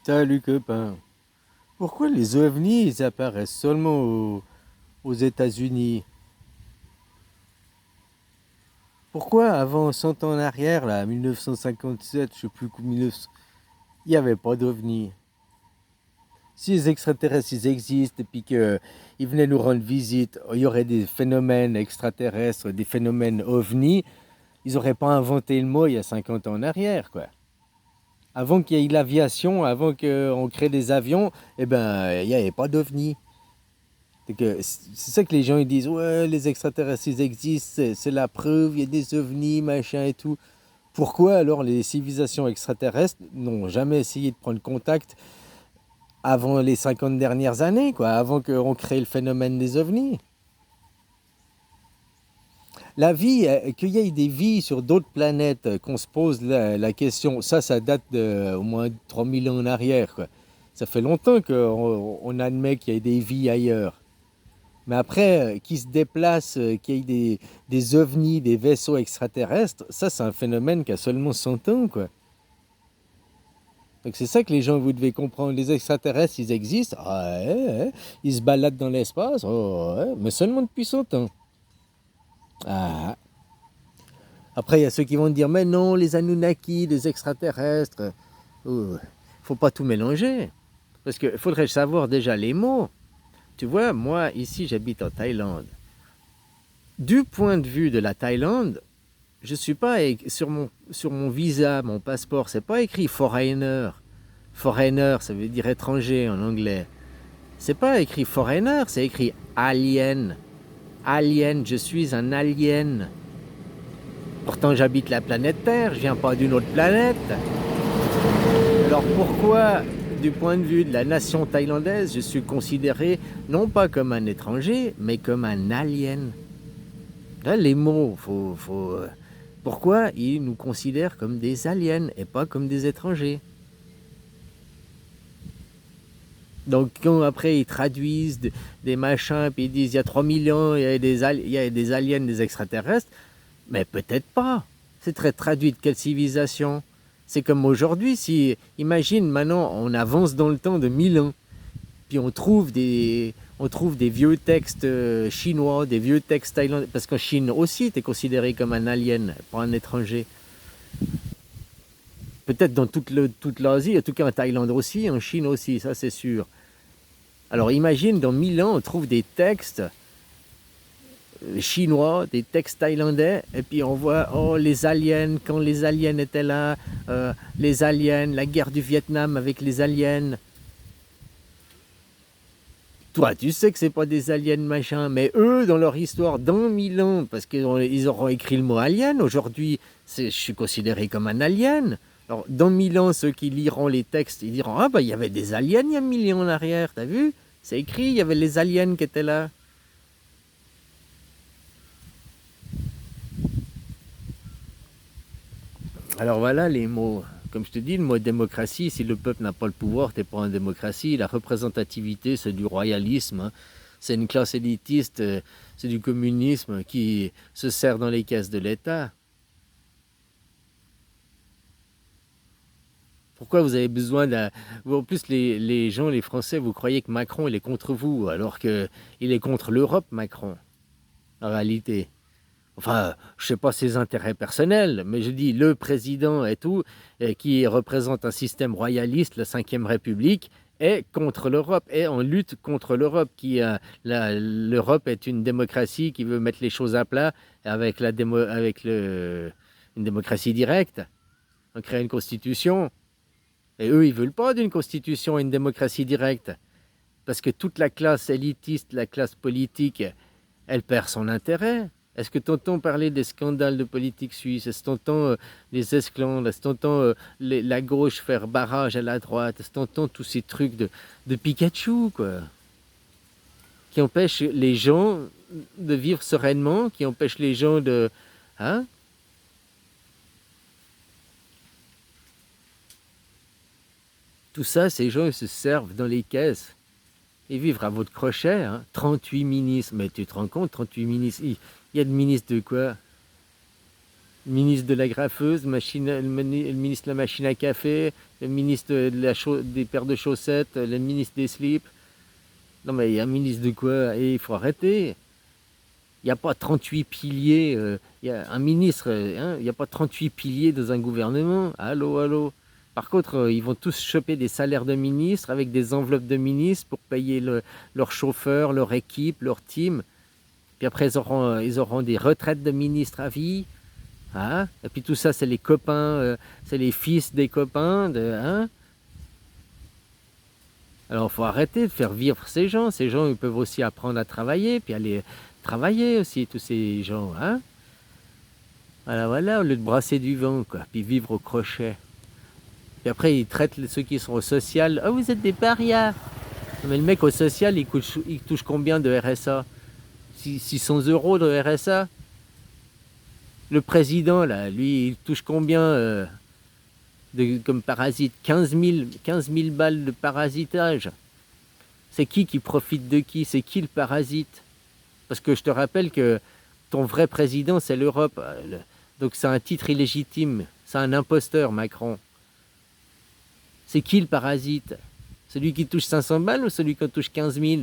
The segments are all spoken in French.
Salut copain. Pourquoi les ovnis ils apparaissent seulement aux États-Unis? Pourquoi avant 100 ans en arrière, là, 1957, je sais plus, 1900, il n'y avait pas d'ovnis? Si les extraterrestres ils existent et puis qu'ils venaient nous rendre visite, il y aurait des phénomènes extraterrestres, des phénomènes ovnis, ils n'auraient pas inventé le mot il y a 50 ans en arrière, quoi. Avant qu'il y ait l'aviation, avant qu'on crée des avions, eh ben, il n'y avait pas d'ovnis. C'est ça que les gens ils disent, ouais, les extraterrestres ils existent, c'est la preuve, il y a des ovnis, machin et tout. Pourquoi alors les civilisations extraterrestres n'ont jamais essayé de prendre contact avant les 50 dernières années, quoi, avant qu'on crée le phénomène des ovnis? La vie, qu'il y ait des vies sur d'autres planètes, qu'on se pose la question, ça date de au moins 3000 ans en arrière, quoi. Ça fait longtemps qu'on admet qu'il y ait des vies ailleurs. Mais après, qu'ils se déplacent, qu'il y ait des ovnis, des vaisseaux extraterrestres, ça c'est un phénomène qui a seulement 100 ans, quoi. Donc c'est ça que les gens, vous devez comprendre. Les extraterrestres, ils existent, ah, ouais, ouais. Ils se baladent dans l'espace, oh, ouais, mais seulement depuis 100 ans. Ah. Après, il y a ceux qui vont dire, mais non, les Anunnaki, les extraterrestres. Oh, faut pas tout mélanger. Parce qu'il faudrait savoir déjà les mots. Tu vois, moi, ici, j'habite en Thaïlande. Du point de vue de la Thaïlande, je suis pas sur mon visa, mon passeport, c'est pas écrit foreigner. Foreigner, ça veut dire étranger en anglais. C'est pas écrit foreigner, c'est écrit alien. Alien, je suis un alien. Pourtant, j'habite la planète Terre, je viens pas d'une autre planète. Alors pourquoi, du point de vue de la nation thaïlandaise, je suis considéré non pas comme un étranger, mais comme un alien? Là, les mots, pourquoi ils nous considèrent comme des aliens et pas comme des étrangers? Donc quand après ils traduisent des machins, puis ils disent il y a 3000 ans, il y a des aliens, des extraterrestres, mais peut-être pas. C'est très traduit de quelle civilisation? C'est comme aujourd'hui, si, imagine maintenant, on avance dans le temps de 1000 ans, puis on trouve des vieux textes chinois, des vieux textes thaïlandais, parce qu'en Chine aussi, tu es considéré comme un alien, pas un étranger. Peut-être dans toute l'Asie, en tout cas en Thaïlande aussi, en Chine aussi, ça c'est sûr. Alors imagine, dans 1000 ans, on trouve des textes chinois, des textes thaïlandais, et puis on voit, oh, les aliens, quand les aliens étaient là, les aliens, la guerre du Vietnam avec les aliens. Toi, tu sais que c'est pas des aliens machin, mais eux, dans leur histoire, dans 1000 ans, parce qu'ils auront écrit le mot alien, aujourd'hui, je suis considéré comme un alien. Alors, dans 1000 ans, ceux qui liront les textes, ils diront, ah bah, il y avait des aliens il y a 1000 ans en arrière, t'as vu? C'est écrit, il y avait les aliens qui étaient là. Alors voilà les mots. Comme je te dis, le mot démocratie, si le peuple n'a pas le pouvoir, t'es pas en démocratie. La représentativité, c'est du royalisme, hein. C'est une classe élitiste, c'est du communisme qui se sert dans les caisses de l'État. Pourquoi vous avez besoin d'un... En plus, les gens, les Français, vous croyez que Macron, il est contre vous, alors qu'il est contre l'Europe, Macron, en réalité. Enfin, je ne sais pas ses intérêts personnels, mais je dis le président et tout, qui représente un système royaliste, la Cinquième République, est contre l'Europe, est en lutte contre l'Europe. L'Europe est une démocratie qui veut mettre les choses à plat avec une démocratie directe. On crée une constitution. Et eux, ils ne veulent pas d'une constitution et une démocratie directe. Parce que toute la classe élitiste, la classe politique, elle perd son intérêt. Est-ce que tu entends parler des scandales de politique suisse? Est-ce que tu entends les esclandres? Est-ce que tu entends la gauche faire barrage à la droite? Est-ce que tu entends tous ces trucs de Pikachu, quoi, qui empêchent les gens de vivre sereinement, qui empêchent les gens de... Hein? Tout ça, ces gens, ils se servent dans les caisses. Et vivre à votre crochet, hein? 38 ministres. Mais tu te rends compte, 38 ministres, il y a de ministres de quoi? Le ministre de la graffeuse, le ministre de la machine à café, le ministre de des paires de chaussettes, le ministre des slips. Non mais il y a un ministre de quoi? Et il faut arrêter. Il n'y a pas 38 piliers. Il y a un ministre, hein, il n'y a pas 38 piliers dans un gouvernement. Allô, allô. Par contre, ils vont tous choper des salaires de ministres avec des enveloppes de ministres pour payer leurs chauffeurs, leur équipe, leur team. Puis après, ils auront des retraites de ministres à vie. Hein? Et puis tout ça, c'est les copains, c'est les fils des copains. Hein? Alors, il faut arrêter de faire vivre ces gens. Ces gens, ils peuvent aussi apprendre à travailler, puis aller travailler aussi, tous ces gens. Hein? Voilà, voilà, au lieu de brasser du vent, quoi, puis vivre au crochet. Puis après, ils traitent ceux qui sont au social. Oh, vous êtes des parias. Mais le mec au social, il touche combien de RSA? 600 € de RSA? Le président, là, lui, il touche combien comme parasite? 15 000 balles de parasitage. C'est qui profite de qui? C'est qui le parasite? Parce que je te rappelle que ton vrai président, c'est l'Europe. Donc c'est un titre illégitime. C'est un imposteur, Macron. C'est qui le parasite? Celui qui touche 500 balles ou celui qui en touche 15 000?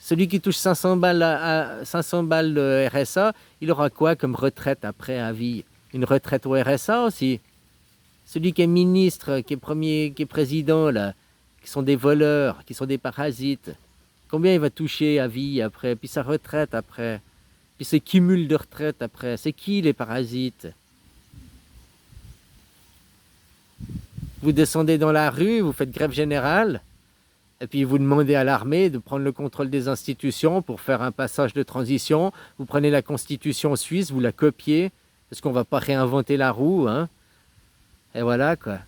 Celui qui touche 500 balles 500 balles de RSA, il aura quoi comme retraite après à vie? Une retraite au RSA aussi? Celui qui est ministre, qui est président, là, qui sont des voleurs, qui sont des parasites, combien il va toucher à vie après? Puis sa retraite après? Puis ce cumul de retraite après? C'est qui les parasites? Vous descendez dans la rue, vous faites grève générale, et puis vous demandez à l'armée de prendre le contrôle des institutions pour faire un passage de transition. Vous prenez la constitution suisse, vous la copiez, parce qu'on ne va pas réinventer la roue, hein. Et voilà, quoi.